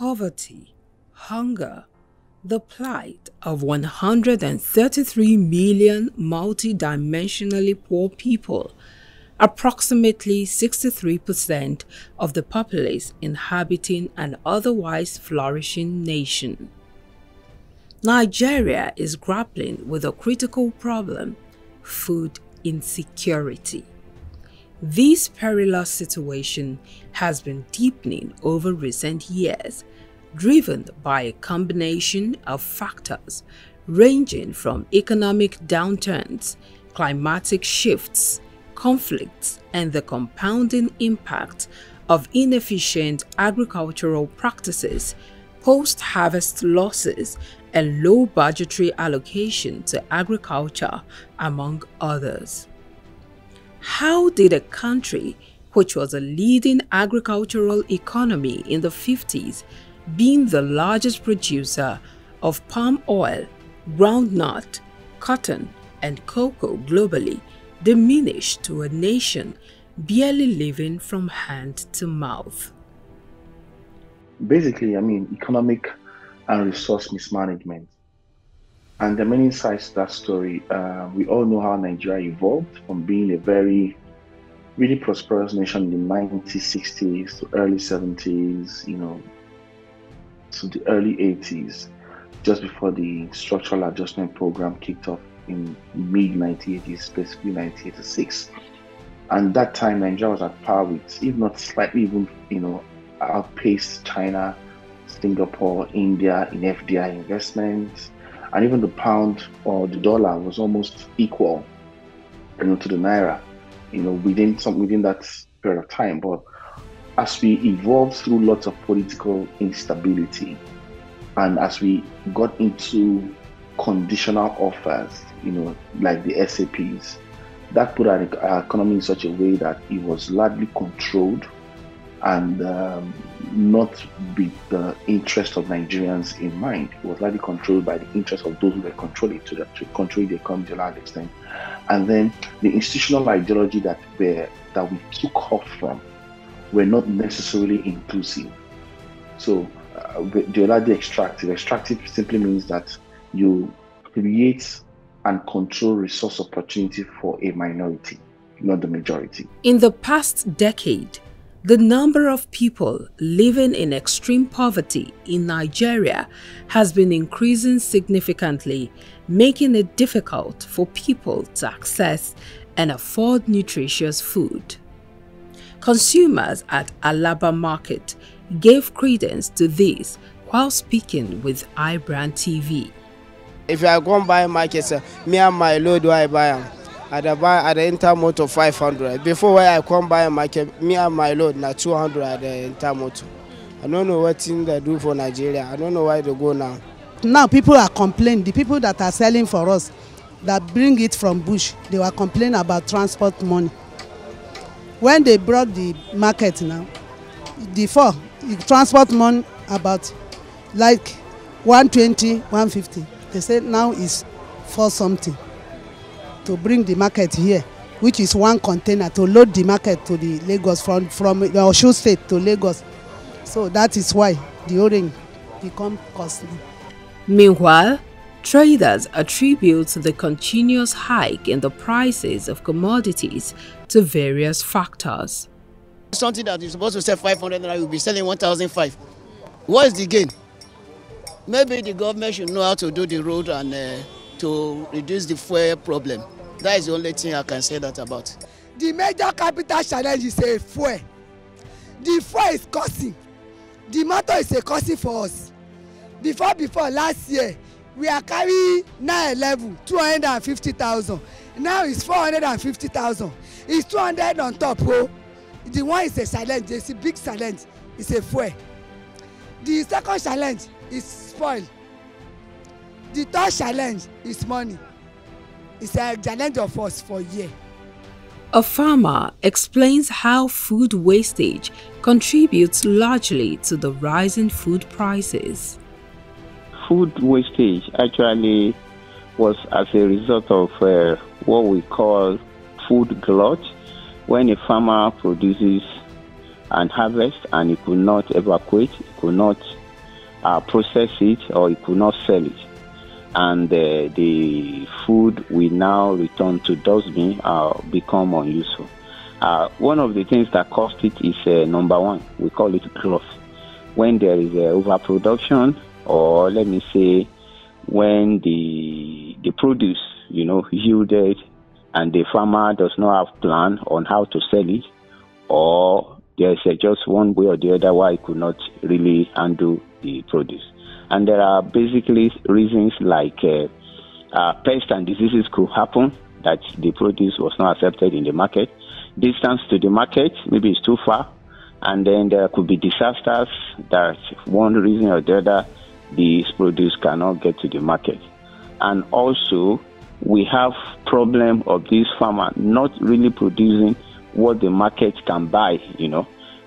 poverty, hunger, the plight of 133 million multidimensionally poor people, approximately 63% of the populace inhabiting an otherwise flourishing nation. Nigeria is grappling with a critical problem: food insecurity. This perilous situation has been deepening over recent years, driven by a combination of factors ranging from economic downturns, climatic shifts, conflicts, and the compounding impact of inefficient agricultural practices, post-harvest losses, and low budgetary allocation to agriculture, among others. How did a country which was a leading agricultural economy in the 50s, being the largest producer of palm oil, groundnut, cotton, and cocoa globally, diminish to a nation barely living from hand to mouth? Basically, economic and resource mismanagement. And there are many sides to that story. We all know how Nigeria evolved from being a really prosperous nation in the 1960s to early 70s, to the early 80s, just before the structural adjustment program kicked off in mid-1980s, specifically 1986. And that time, Nigeria was at par with, if not slightly even, outpaced China, Singapore, India in FDI investments, and even the pound or the dollar was almost equal, to the naira, within that period of time. But as we evolved through lots of political instability, and as we got into conditional offers, like the SAPs, that put our economy in such a way that it was largely controlled and not with the interest of Nigerians in mind. It was largely controlled by the interest of those who were controlling it, to control the economy to a large extent. And then the institutional ideology that we took off from were not necessarily inclusive. So they were largely extractive. Extractive simply means that you create and control resource opportunity for a minority, not the majority. In the past decade, the number of people living in extreme poverty in Nigeria has been increasing significantly, making it difficult for people to access and afford nutritious food. Consumers at Alaba Market gave credence to this while speaking with iBrandTV. If I go and buy market, me and my load, do I buy them? I enter motor 500. Before when I come buy market, me and my load na 200 at the enter motor. I don't know what thing they do for Nigeria. I don't know why they go now. Now people are complaining. The people that are selling for us, that bring it from bush, they were complaining about transport money. When they brought the market now, the transport money about like 120, 150. They said now is for something to bring the market here, which is one container to load the market to the Lagos from Osun State to Lagos. So that is why the orange become costly. Meanwhile, traders attribute the continuous hike in the prices of commodities to various factors. Something that is supposed to sell 500 naira will be selling 1,500. What is the gain? Maybe the government should know how to do the road and to reduce the fuel problem. That is the only thing I can say that about. The major capital challenge is a fuel. The fuel is costing. The motor is a costing for us. Before last year, we are carrying 911, 250,000. Now it's 450,000. It's 200 on top. Oh. The one is a challenge. It's a big challenge. It's a fuel. The second challenge is spoil. The third challenge is money. It's a challenge of us for a year. A farmer explains how food wastage contributes largely to the rising food prices. Food wastage actually was as a result of what we call food glut. When a farmer produces and harvests and he could not evacuate, he could not process it or he could not sell it. And the food will now return to dustbin become unuseful. One of the things that caused it is number one, we call it growth. When there is overproduction, or let me say, when the produce, yielded, and the farmer does not have plan on how to sell it, or there's just one way or the other why he could not really handle the produce. And there are basically reasons like pests and diseases could happen, that the produce was not accepted in the market. Distance to the market, maybe it's too far. And then there could be disasters that one reason or the other, this produce cannot get to the market. And also, we have problem of this farmer not really producing what the market can buy,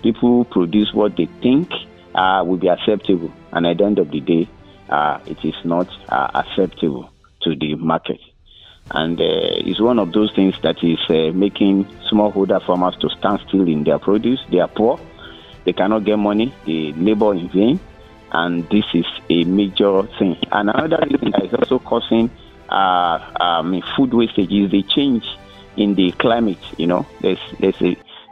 People produce what they think will be acceptable, and at the end of the day, it is not acceptable to the market. And it's one of those things that is making smallholder farmers to stand still in their produce. They are poor, they cannot get money, they labor in vain, and this is a major thing. And another thing that is also causing food wastage is the change in the climate.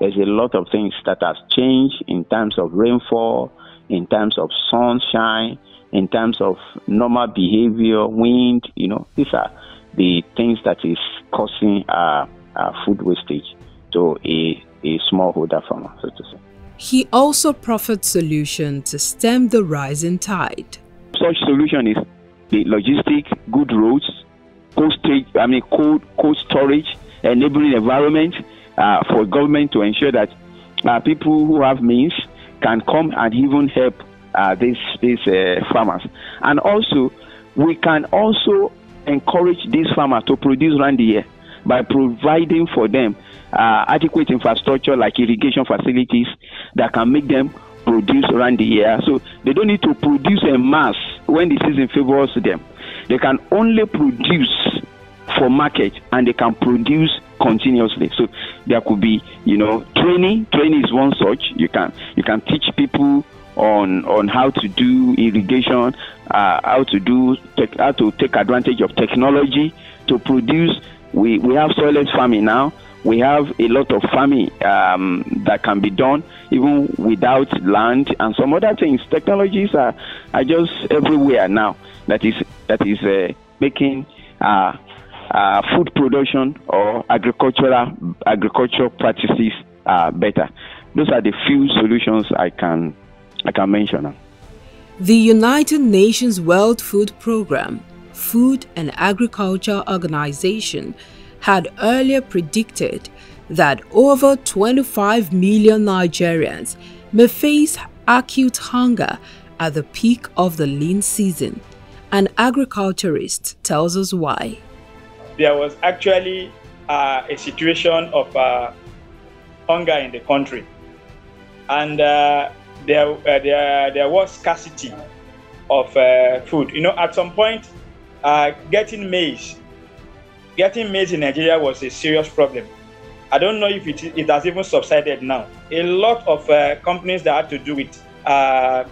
There's a lot of things that has changed in terms of rainfall, in terms of sunshine, in terms of normal behavior, wind. These are the things that is causing food wastage to a smallholder farmer, so to say. He also proffered solution to stem the rising tide. Such solution is the logistic, good roads, cold storage, enabling environment for government to ensure that people who have means can come and even help these farmers. And also, we can also encourage these farmers to produce around the year by providing for them adequate infrastructure like irrigation facilities that can make them produce around the year. So they don't need to produce en masse when the season favors them. They can only produce for market, and they can produce continuously. So there could be, training. Training is one such. You can teach people on how to do irrigation, how to take advantage of technology to produce. We have soilless farming now. We have a lot of farming that can be done even without land and some other things. Technologies are just everywhere now. That is making food production or agricultural practices better. Those are the few solutions I can mention. The United Nations World Food Programme, Food and Agriculture Organization, had earlier predicted that over 25 million Nigerians may face acute hunger at the peak of the lean season. An agriculturist tells us why. There was actually a situation of hunger in the country, and there was scarcity of food. At some point, getting maize in Nigeria was a serious problem. I don't know if it has even subsided now. A lot of companies that had to do it, that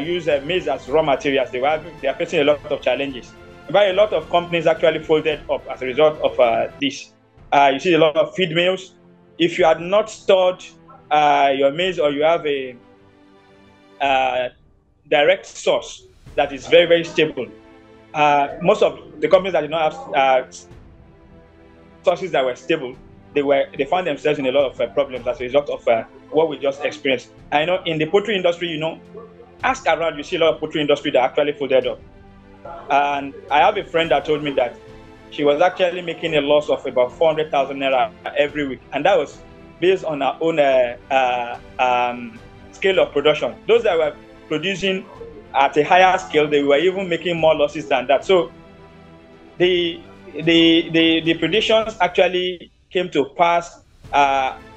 use maize as raw materials, they are facing a lot of challenges. But a lot of companies actually folded up as a result of this. You see a lot of feed mills. If you had not stored your maize, or you have a direct source that is very, very stable, most of the companies that did not have sources that were stable, they found themselves in a lot of problems as a result of what we just experienced. I know in the poultry industry, ask around, you see a lot of poultry industry that actually folded up. And I have a friend that told me that she was actually making a loss of about 400,000 naira every week, and that was based on her own scale of production. Those that were producing at a higher scale, they were even making more losses than that. So the predictions actually came to pass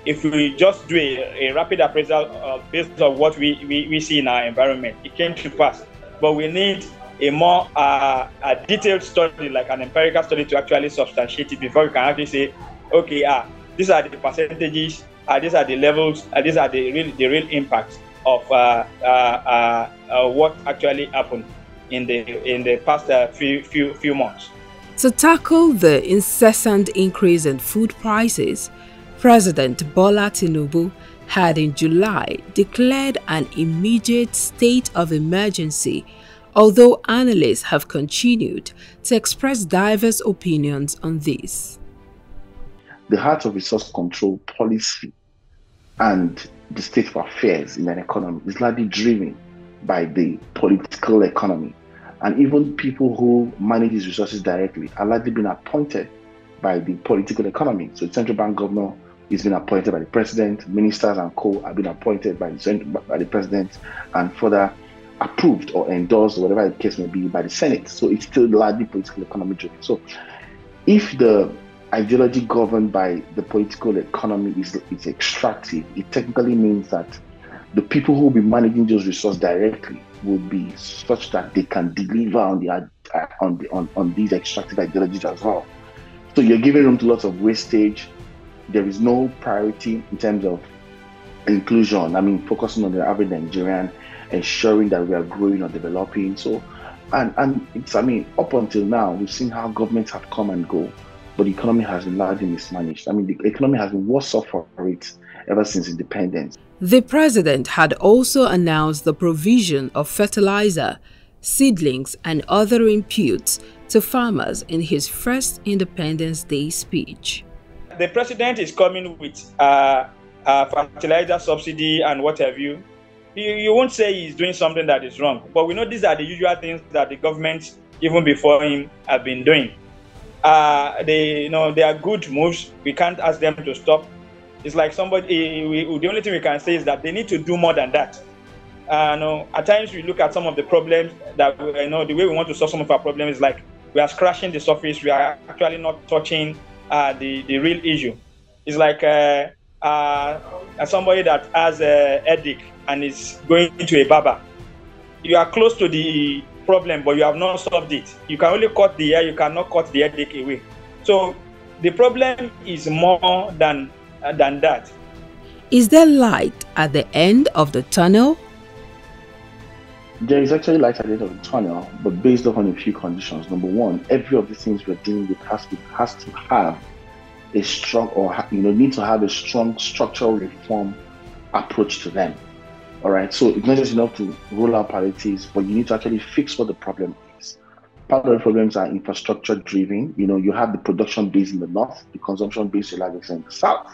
if we just do a rapid appraisal based on what we see in our environment. It came to pass, but we need a more a detailed study, like an empirical study, to actually substantiate it before we can actually say, okay, these are the percentages, these are the levels, these are the real impacts of what actually happened in the past few months. To tackle the incessant increase in food prices, President Bola Tinubu had in July declared an immediate state of emergency, although analysts have continued to express diverse opinions on this. The heart of resource control policy and the state of affairs in an economy is largely driven by the political economy. And even people who manage these resources directly are largely being appointed by the political economy. So the central bank governor is being appointed by the president, ministers and co are being appointed by the president and further approved or endorsed, or whatever the case may be, by the Senate. So it's still largely political economy driven. So if the ideology governed by the political economy is extractive, it technically means that the people who will be managing those resources directly would be such that they can deliver on these extractive ideologies as well. So you're giving room to lots of wastage. There is no priority in terms of inclusion. I mean, focusing on the average Nigerian, ensuring that we are growing or developing. So, and it's, I mean, up until now, we've seen how governments have come and go, but the economy has been largely mismanaged. I mean, the economy has been worse off for it ever since independence. The president had also announced the provision of fertilizer, seedlings, and other inputs to farmers in his first Independence Day speech. The president is coming with fertilizer subsidy and what have you. You won't say he's doing something that is wrong, but we know these are the usual things that the government, even before him, have been doing. They are good moves. We can't ask them to stop. It's like somebody, the only thing we can say is that they need to do more than that. At times we look at some of the problems that, the way we want to solve some of our problems is like we are scratching the surface. We are actually not touching the real issue. It's like somebody that has a headache and is going to a barber. You are close to the problem, but you have not solved it. You can only cut the hair, you cannot cut the headache away. So the problem is more than that. Is there light at the end of the tunnel? There is actually light at the end of the tunnel, but based on a few conditions. Number one, every of the things we're dealing with has to have a strong, or need to have a strong structural reform approach to them. All right, so it's not just enough to roll out palliatives, but you need to actually fix what the problem is. Part of the problems are infrastructure driven. You have the production base in the north, the consumption base to a large extent in the south.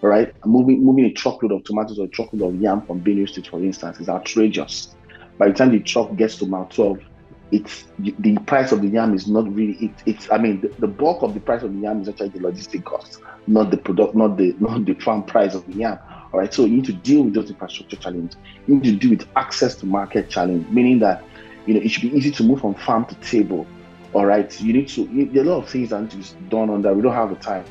All right, moving a truckload of tomatoes or a truckload of yam from Benue State, for instance, is outrageous. By the time the truck gets to Mount 12, the price of the yam is not really the bulk of the price of the yam is actually the logistic cost, not the farm price of the yam. All right, so you need to deal with those infrastructure challenges. You need to deal with access to market challenge, meaning that it should be easy to move from farm to table. All right, there are a lot of things that need to be done on that. We don't have the time.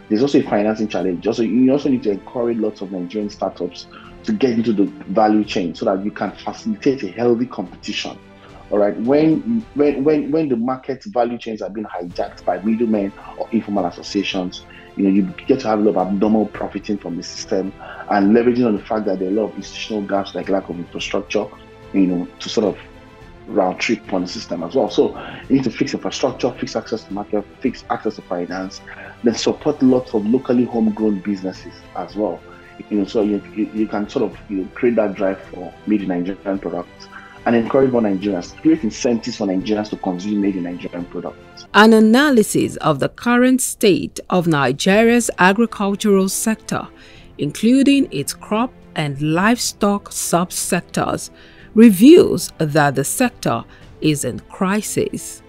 There's also a financing challenge. You also need to encourage lots of Nigerian startups to get into the value chain so that you can facilitate a healthy competition. All right, when the market value chains are being hijacked by middlemen or informal associations, you get to have a lot of abnormal profiting from the system and leveraging on the fact that there are a lot of institutional gaps like lack of infrastructure, to sort of round trip on the system as well. So you need to fix infrastructure, fix access to market, fix access to finance, then support lots of locally homegrown businesses as well. So you can sort of create that drive for made in Nigerian products and encourage more Nigerians, create incentives for Nigerians to consume made in Nigerian products. An analysis of the current state of Nigeria's agricultural sector, including its crop and livestock subsectors, reveals that the sector is in crisis.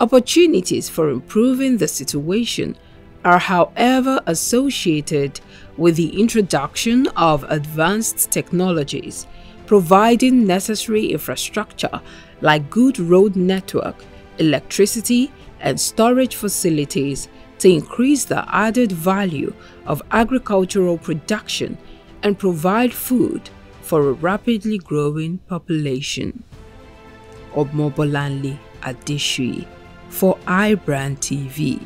Opportunities for improving the situation are, however, associated with the introduction of advanced technologies, providing necessary infrastructure like good road network, electricity, and storage facilities to increase the added value of agricultural production and provide food for a rapidly growing population. Omobolanle Adeshui for iBrandTV.